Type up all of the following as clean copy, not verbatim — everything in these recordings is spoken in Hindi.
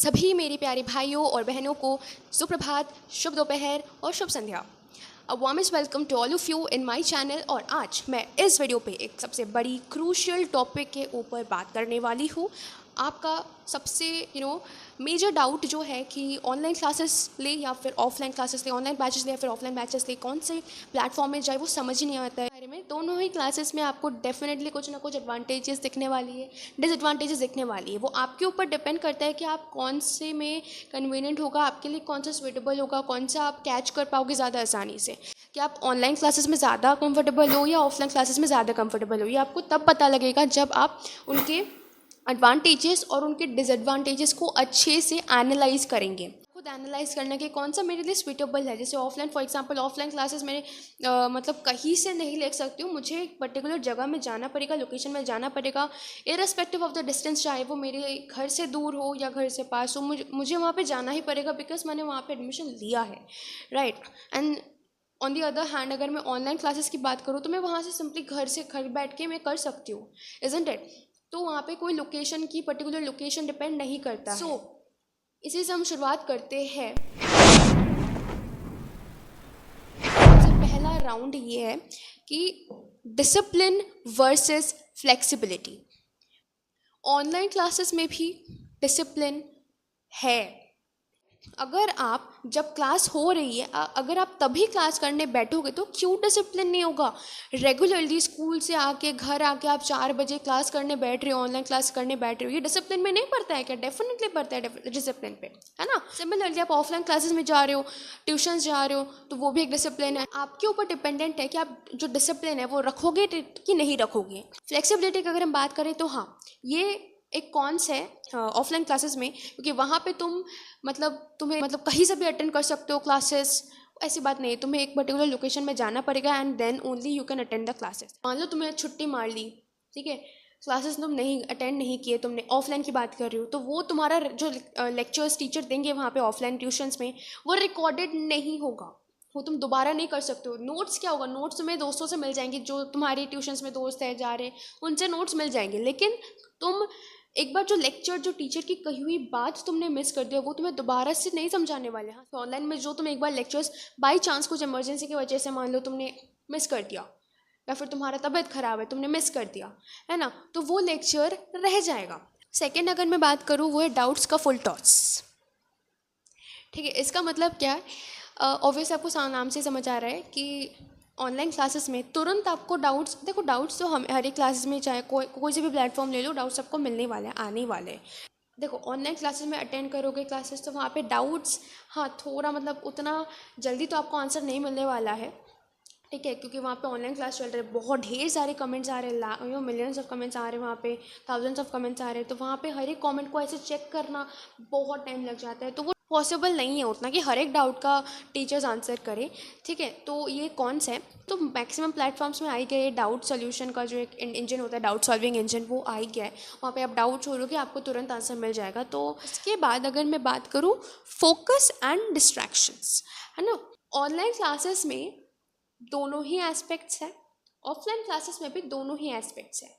सभी मेरे प्यारे भाइयों और बहनों को सुप्रभात, शुभ दोपहर और शुभ संध्या। A warmest welcome to all of you in my channel. और आज मैं इस वीडियो पे एक सबसे बड़ी क्रूशियल टॉपिक के ऊपर बात करने वाली हूँ। आपका सबसे मेजर डाउट जो है कि ऑनलाइन क्लासेस ले या फिर ऑफलाइन क्लासेस ले, ऑनलाइन बैचेस ले या फिर ऑफलाइन बैचेस ले, कौन से प्लेटफॉर्म में जाए वो समझ ही नहीं आता है। बारे में दोनों ही क्लासेस में आपको डेफिनेटली कुछ ना कुछ एडवांटेजेस दिखने वाली है, डिसएडवांटेजेस दिखने वाली है। वो आपके ऊपर डिपेंड करता है कि आप कौन से में कन्वीनियंट होगा आपके लिए, कौन सा स्विटेबल होगा, कौन सा आप कैच कर पाओगे ज़्यादा आसानी से। कि आप ऑनलाइन क्लासेस में ज़्यादा कंफर्टेबल हो या ऑफलाइन क्लासेस में ज़्यादा कंफर्टेबल हो, ये आपको तब पता लगेगा जब आप उनके एडवांटेजेस और उनके डिसएडवांटेजेस को अच्छे से एनालाइज करेंगे। खुद एनालाइज करना कि कौन सा मेरे लिए स्वीटेबल है। जैसे offline, for example offline classes में मतलब कहीं से नहीं ले सकती हूँ, मुझे एक पर्टिकुलर जगह में जाना पड़ेगा, लोकेशन में जाना पड़ेगा, इररेस्पेक्टिव ऑफ द डिस्टेंस, चाहे वो मेरे घर से दूर हो या घर से पास हो, मुझे वहाँ पर जाना ही पड़ेगा बिकॉज मैंने वहाँ पर एडमिशन लिया है, right. And on the other hand अगर मैं ऑनलाइन क्लासेस की बात करूँ तो मैं वहाँ से सिंपली घर बैठ के मैं कर सकती हूँ, इजंट इट। तो वहाँ पे कोई लोकेशन की पर्टिकुलर लोकेशन डिपेंड नहीं करता है। इसी से हम शुरुआत करते हैं। सबसे पहला राउंड ये है कि discipline versus flexibility. Online classes में भी डिसिप्लिन है। अगर आप जब क्लास हो रही है, अगर आप तभी क्लास करने बैठोगे तो क्यों डिसिप्लिन नहीं होगा। रेगुलरली स्कूल से आके घर आके आप 4 बजे क्लास करने बैठ रहे हो, ऑनलाइन क्लास करने बैठ रहे हो, ये डिसिप्लिन में नहीं पड़ता है क्या? डेफिनेटली पड़ता है डिसिप्लिन पे, है ना। सिमिलरली आप ऑफलाइन क्लासेस में जा रहे हो, ट्यूशन जा रहे हो, तो वो भी एक डिसिप्लिन है। आपके ऊपर डिपेंडेंट है कि आप जो डिसिप्लिन है वो रखोगे कि नहीं रखोगे। फ्लेक्सिबिलिटी की अगर हम बात करें तो हाँ, ये एक कॉन्स है ऑफलाइन क्लासेस में, क्योंकि वहाँ पे तुम्हें कहीं से भी अटेंड कर सकते हो क्लासेस। ऐसी बात नहीं है, तुम्हें एक पर्टिकुलर लोकेशन में जाना पड़ेगा and then only you can attend the classes. मान लो तुम्हें छुट्टी मार ली, ठीक है, क्लासेस तुम नहीं अटेंड नहीं किए, तुमने ऑफलाइन की बात कर रही हो, तो वो तुम्हारा जो लेक्चर्स टीचर देंगे वहाँ पे ऑफलाइन ट्यूशन्स में, वो रिकॉर्डेड नहीं होगा, वो तुम दोबारा नहीं कर सकते हो। नोट्स क्या होगा, नोट्स तुम्हें दोस्तों से मिल जाएंगे, जो तुम्हारी ट्यूशन्स में दोस्त है जा रहे, उनसे नोट्स मिल जाएंगे। लेकिन तुम एक बार जो लेक्चर, जो टीचर की कही हुई बात तुमने मिस कर दिया, वो तुम्हें दोबारा से नहीं समझाने वाले। हाँ, तो ऑनलाइन में जो तुम एक बार लेक्चर्स बाई चांस कुछ इमरजेंसी की वजह से मान लो तुमने मिस कर दिया, या फिर तुम्हारा तबीयत खराब है तुमने मिस कर दिया, है ना, तो वो लेक्चर रह जाएगा। सेकेंड अगर मैं बात करूँ वो है डाउट्स का फुल टॉस। ठीक है, इसका मतलब क्या है? ऑब्वियस आपको नाम से समझ आ रहा है कि ऑनलाइन क्लासेस में तुरंत आपको डाउट्स, देखो डाउट्स तो हम हर एक क्लासेस में, चाहे कोई से भी प्लेटफॉर्म ले लो, डाउट्स आपको मिलने वाले हैं, आने वाले हैं। देखो ऑनलाइन क्लासेस में अटेंड करोगे क्लासेस तो वहाँ पे डाउट्स, हाँ थोड़ा उतना जल्दी तो आपको आंसर नहीं मिलने वाला है, ठीक है, क्योंकि वहाँ पे ऑनलाइन क्लास चल रहे हैं, बहुत ढेर सारे कमेंट्स आ रहे हैं, मिलियंस ऑफ कमेंट्स आ रहे हैं, वहाँ पे थाउजेंड्स ऑफ कमेंट्स आ रहे हैं, तो वहाँ पे हर एक कमेंट को ऐसे चेक करना बहुत टाइम लग जाता है, तो वो पॉसिबल नहीं है उतना कि हर एक डाउट का टीचर्स आंसर करें, ठीक है। तो ये कौन सा है, तो मैक्सिमम प्लेटफॉर्म्स में आ ही गए डाउट सोल्यूशन का जो एक इंजन होता है, डाउट सॉल्विंग इंजन, वो आ ही गया है। वहाँ पे आप डाउट छोड़ोगे आपको तुरंत आंसर मिल जाएगा। तो इसके बाद अगर मैं बात करूँ फोकस एंड डिस्ट्रैक्शंस, है ना, ऑनलाइन क्लासेस में दोनों ही एस्पेक्ट्स हैं, ऑफलाइन क्लासेस में भी दोनों ही एस्पेक्ट्स हैं।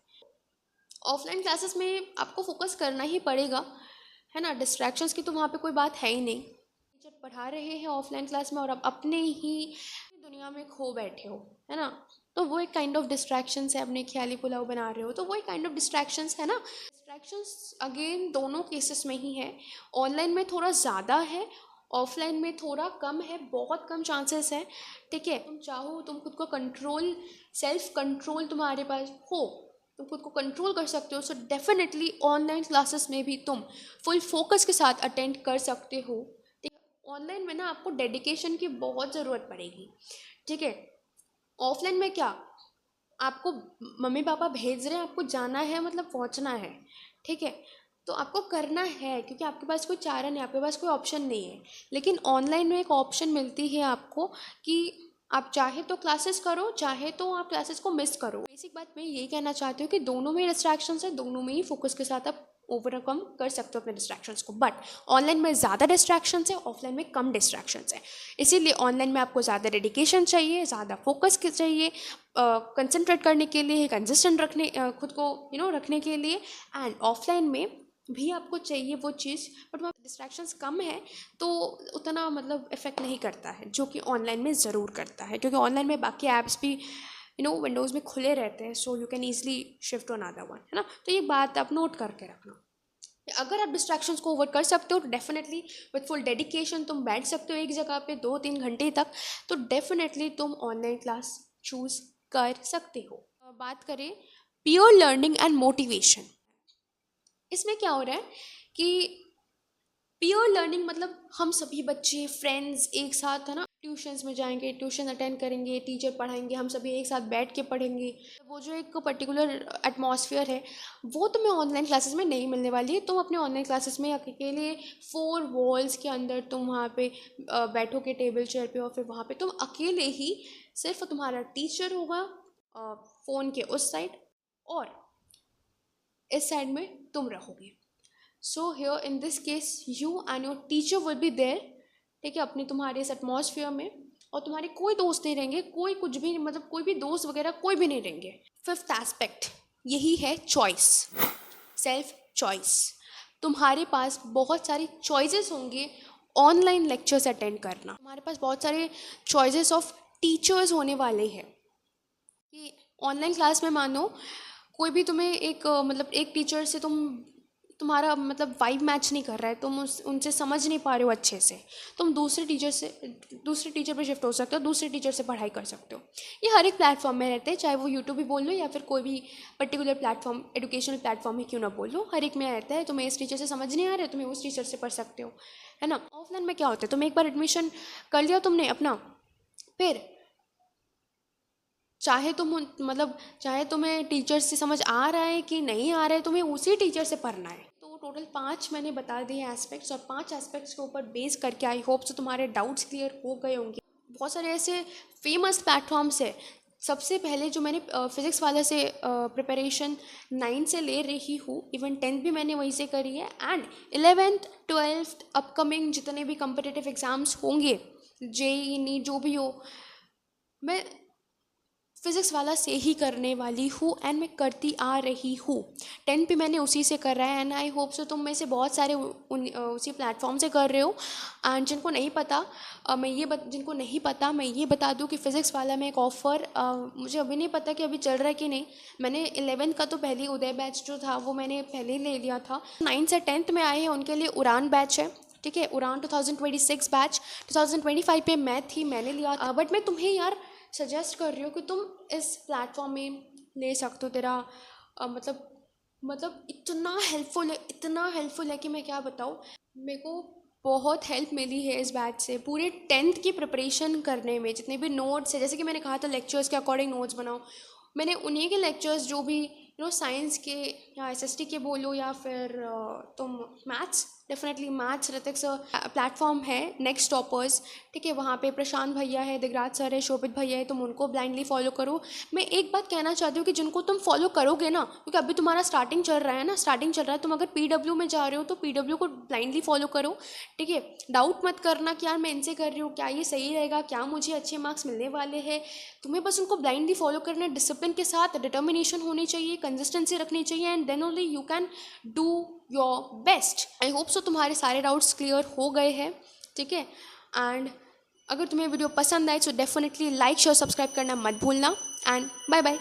ऑफलाइन क्लासेस में आपको फोकस करना ही पड़ेगा, है ना, डिस्ट्रैक्शंस की तो वहाँ पे कोई बात है ही नहीं। टीचर पढ़ा रहे हैं ऑफलाइन क्लास में और आप अपने ही दुनिया में खो बैठे हो, है ना, तो वो एक काइंड ऑफ डिस्ट्रैक्शंस है। अपने ख्याली पुलाव बना रहे हो तो वो एक काइंड ऑफ डिस्ट्रैक्शंस है ना। डिस्ट्रैक्शंस अगेन दोनों केसेस में ही है, ऑनलाइन में थोड़ा ज़्यादा है, ऑफलाइन में थोड़ा कम है, बहुत कम चांसेस है, ठीक है। तुम चाहो तुम खुद को कंट्रोल, सेल्फ कंट्रोल तुम्हारे पास हो, तुम खुद को कंट्रोल कर सकते हो, सो डेफिनेटली ऑनलाइन क्लासेस में भी तुम फुल फोकस के साथ अटेंड कर सकते हो, ठीक है। ऑनलाइन में ना आपको डेडिकेशन की बहुत ज़रूरत पड़ेगी, ठीक है। ऑफलाइन में क्या, आपको मम्मी पापा भेज रहे हैं, आपको जाना है, पहुंचना है, ठीक है, तो आपको करना है क्योंकि आपके पास कोई चारा नहीं, आपके पास कोई ऑप्शन नहीं है। लेकिन ऑनलाइन में एक ऑप्शन मिलती है आपको कि आप चाहे तो क्लासेस करो, चाहे तो आप क्लासेस को मिस करो। बेसिक बात मैं यही कहना चाहती हूँ कि दोनों में डिस्ट्रैक्शंस है, दोनों में ही फोकस के साथ आप ओवरकम कर सकते हो अपने डिस्ट्रैक्शंस को। बट ऑनलाइन में ज़्यादा डिस्ट्रैक्शंस है, ऑफलाइन में कम डिस्ट्रैक्शंस है। इसीलिए ऑनलाइन में आपको ज़्यादा डेडिकेशन चाहिए, ज़्यादा फोकस चाहिए कंसंट्रेट करने के लिए, कंसिस्टेंट रखने खुद को रखने के लिए। एंड ऑफलाइन में भी आपको चाहिए वो चीज़, बट डिस्ट्रैक्शंस कम है तो उतना मतलब इफ़ेक्ट नहीं करता है, जो कि ऑनलाइन में ज़रूर करता है, क्योंकि ऑनलाइन में बाकी ऐप्स भी विंडोज़ में खुले रहते हैं, so you can easily shift to another one, है ना। तो ये बात आप नोट करके रखना। अगर आप डिस्ट्रैक्शंस को ओवर कर सकते हो तो डेफिनेटली विथ फुल डेडिकेशन तुम बैठ सकते हो एक जगह पे 2-3 घंटे तक, तो डेफिनेटली तुम ऑनलाइन क्लास चूज़ कर सकते हो। बात करें पीयर लर्निंग एंड मोटिवेशन, इसमें क्या हो रहा है कि पीयर लर्निंग मतलब हम सभी बच्चे फ्रेंड्स एक साथ, है ना, ट्यूशन्स में जाएंगे, ट्यूशन अटेंड करेंगे, टीचर पढ़ाएंगे, हम सभी एक साथ बैठ के पढ़ेंगे। वो जो एक पर्टिकुलर एटमॉस्फेयर है वो तुम्हें ऑनलाइन क्लासेस में नहीं मिलने वाली है। तुम अपने ऑनलाइन क्लासेस में अकेले 4 वॉल्स के अंदर तुम वहाँ पे बैठोगे टेबल चेयर पे, और फिर वहाँ पे तुम अकेले ही, सिर्फ तुम्हारा टीचर होगा फ़ोन के उस साइड, और इस साइड में तुम रहोगे। So here in this case you and your teacher will be there, ठीक है, अपने तुम्हारे इस एटमॉस्फेयर में, और तुम्हारे कोई दोस्त नहीं रहेंगे, कोई कुछ भी मतलब कोई भी दोस्त वगैरह कोई भी नहीं रहेंगे। फिफ्थ एस्पेक्ट यही है चॉइस, सेल्फ चॉइस। तुम्हारे पास बहुत सारी चॉइसेस होंगे ऑनलाइन लेक्चर्स अटेंड करना, तुम्हारे पास बहुत सारे चॉइसेस ऑफ टीचर्स होने वाले हैं। कि ऑनलाइन क्लास में मानो कोई भी तुम्हें एक मतलब एक टीचर से तुम्हारा मतलब वाइब मैच नहीं कर रहा है, तुम उनसे समझ नहीं पा रहे हो अच्छे से, तुम दूसरे टीचर पे शिफ्ट हो सकते हो, दूसरे टीचर से पढ़ाई कर सकते हो। ये हर एक प्लेटफॉर्म में रहते हैं, चाहे वो यूट्यूब ही बोल लो या फिर कोई भी पर्टिकुलर प्लेटफॉर्म, एजुकेशनल प्लेटफॉर्म ही क्यों ना बोल लो, हर एक में रहता है। तुम्हें इस टीचर से समझ नहीं आ रहा है, तुम्हें उस टीचर से पढ़ सकते हो, है ना। ऑफलाइन में क्या होता है, तुम एक बार एडमिशन कर लिया तुमने अपना, फिर चाहे चाहे तुम्हें टीचर से समझ आ रहा है कि नहीं आ रहा है, तुम्हें उसी टीचर से पढ़ना है। तो टोटल 5 मैंने बता दिए एस्पेक्ट्स, और 5 एस्पेक्ट्स के ऊपर बेस करके आई होप से तुम्हारे डाउट्स क्लियर हो गए होंगे। बहुत सारे ऐसे फेमस प्लेटफॉर्म्स है। सबसे पहले जो मैंने फिज़िक्स वाला से प्रिपरेशन 9 से ले रही हूँ, इवन 10th भी मैंने वहीं से करी है, एंड 11th 12th अपकमिंग जितने भी कम्पिटिटिव एग्ज़ाम्स होंगे, जेई नीट जो भी हो, मैं फिज़िक्स वाला से ही करने वाली हूँ एंड मैं करती आ रही हूँ। 10 भी मैंने उसी से कर रहा है, एंड आई होप सो तुम में से बहुत सारे उसी प्लेटफॉर्म से कर रहे हो। एंड जिनको नहीं पता मैं ये बता दूँ कि फ़िज़िक्स वाला में एक ऑफ़र, मुझे अभी नहीं पता कि अभी चल रहा है कि नहीं, मैंने 11th का तो पहले उदय बैच जो था वो मैंने पहले ही ले लिया था। 9 से 10th में आए हैं उनके लिए उड़ान बैच है, ठीक है, उड़ान 2026 बैच। 2025 पे मैंने लिया, बट मैं तुम्हें यार सजेस्ट कर रही हूँ कि तुम इस प्लेटफॉर्म में ले सकते हो। तेरा मतलब इतना हेल्पफुल है कि मैं क्या बताऊँ। मेरे को बहुत हेल्प मिली है इस बैच से, पूरे 10th की प्रिपरेशन करने में। जितने भी नोट्स है, जैसे कि मैंने कहा था लेक्चर्स के अकॉर्डिंग नोट्स बनाओ, मैंने उन्हीं के लेक्चर्स जो भी साइंस के या एसएसटी के बोलो, या फिर तुम maths, definitely maths Hrithik's platform है नेक्स्ट टॉपर्स, ठीक है, वहाँ पे प्रशांत भैया है, दिगराज सर है, शोभित भैया है, तुम उनको ब्लाइंडली फॉलो करो। मैं एक बात कहना चाहती हूँ कि जिनको तुम फॉलो करोगे ना, क्योंकि अभी तुम्हारा स्टार्टिंग चल रहा है, तुम अगर पीडब्ल्यू में जा रहे हो तो पीडब्ल्यू को ब्लाइंडली फॉलो करो, ठीक है। डाउट मत करना कि यार मैं इनसे कर रही हूँ, क्या ये सही रहेगा, क्या मुझे अच्छे मार्क्स मिलने वाले हैं। तुम्हें बस उनको ब्लाइंडली फॉलो करना है, डिसिप्लिन के साथ डिटर्मिनेशन होनी चाहिए, कंसिस्टेंसी रखनी चाहिए, and then only you can do your best. I hope so तुम्हारे सारे डाउट्स क्लियर हो गए हैं, ठीक है। एंड अगर तुम्हें वीडियो पसंद आए तो डेफिनेटली लाइक शेयर सब्सक्राइब करना मत भूलना, एंड बाय बाय।